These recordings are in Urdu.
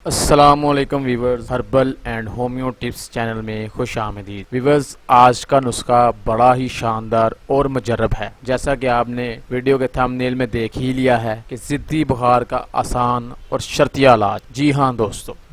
السلام علیکم viewers, herbal and homeo tips channel میں خوش آمدید۔ ویورز، آج کا نسخہ بڑا ہی شاندار اور مجرب ہے، جیسا کہ آپ نے ویڈیو کے تھمبنیل میں دیکھ ہی لیا ہے کہ ضدی بخار کا آسان اور شرطیہ علاج۔ جی ہاں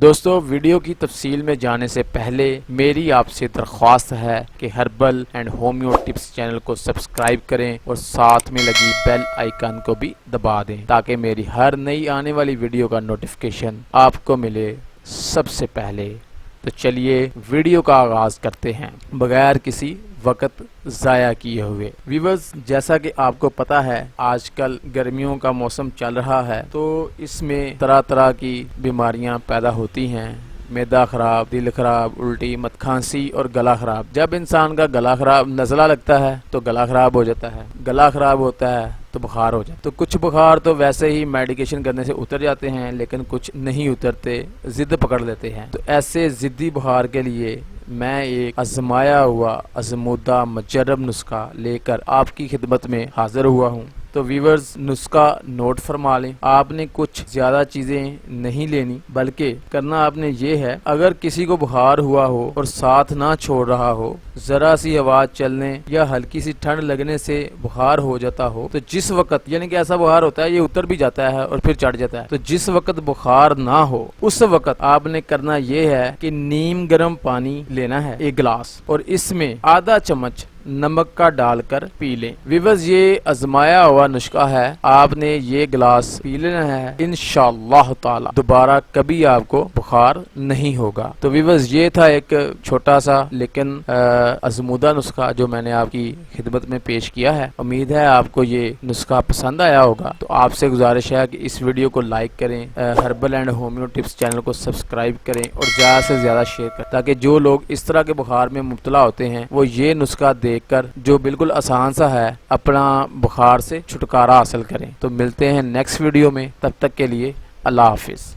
دوستو، ویڈیو کی تفصیل میں جانے سے پہلے میری آپ سے درخواست ہے کہ herbal and homeo tips channel کو سبسکرائب کریں اور ساتھ میں لگی بیل آئیکن کو بھی دبا دیں تاکہ میری ہر نئی آنے والی ویڈیو کا نوٹیفیکیشن آپ کو ملے سب سے پہلے۔ تو چلیے ویڈیو کا آغاز کرتے ہیں بغیر کسی وقت ضائع کیے ہوئے۔ ویورز، جیسا کہ آپ کو پتا ہے آج کل گرمیوں کا موسم چل رہا ہے، تو اس میں طرح طرح کی بیماریاں پیدا ہوتی ہیں۔ معدہ خراب، دل خراب، الٹی، کھانسی اور گلا خراب۔ جب انسان کا گلا خراب، نزلہ لگتا ہے تو گلا خراب ہو جاتا ہے، گلا خراب ہوتا ہے تو بخار ہو جاتا ہے۔ تو کچھ بخار تو ویسے ہی میڈیکیشن کرنے سے اتر جاتے ہیں، لیکن کچھ نہیں اترتے، ضد پکڑ لیتے ہیں۔ تو ایسے ضدی بخار کے لیے میں ایک آزمایا ہوا آزمودہ مجرب نسخہ لے کر آپ کی خدمت میں حاضر ہوا ہوں۔ تو ویورز، نسخہ نوٹ فرما لیں۔ آپ نے کچھ زیادہ چیزیں نہیں لینی، بلکہ کرنا آپ نے یہ ہے، اگر کسی کو بخار ہوا ہو اور ساتھ نہ چھوڑ رہا ہو، ذرا سی ہوا چلنے یا ہلکی سی ٹھنڈ لگنے سے بخار ہو جاتا ہو، تو جس وقت، یعنی کہ ایسا بخار ہوتا ہے یہ اتر بھی جاتا ہے اور پھر چڑھ جاتا ہے، تو جس وقت بخار نہ ہو اس وقت آپ نے کرنا یہ ہے کہ نیم گرم پانی لینا ہے 1 گلاس، اور اس میں آدھا چمچ نمک کا ڈال کر پی لیں۔ ویورز، یہ آزمایا ہوا نسخہ ہے، آپ نے یہ گلاس پی لینا ہے، انشاءاللہ تعالی دوبارہ کبھی آپ کو بخار نہیں ہوگا۔ تو ویورز، یہ تھا ایک چھوٹا سا لیکن آزمودہ نسخہ جو میں نے آپ کی خدمت میں پیش کیا ہے۔ امید ہے آپ کو یہ نسخہ پسند آیا ہوگا۔ تو آپ سے گزارش ہے کہ اس ویڈیو کو لائک کریں، herbal and homeo tips channel کو سبسکرائب کریں اور زیادہ سے زیادہ شیئر کریں، تاکہ جو لوگ اس طرح کے بخار میں مبتلا ہوتے ہیں وہ یہ نسخہ دیکھ کر، جو بالکل آسان سا ہے، اپنا بخار سے چھٹکارا حاصل کریں۔ تو ملتے ہیں نیکسٹ ویڈیو میں، تب تک کے لیے اللہ حافظ۔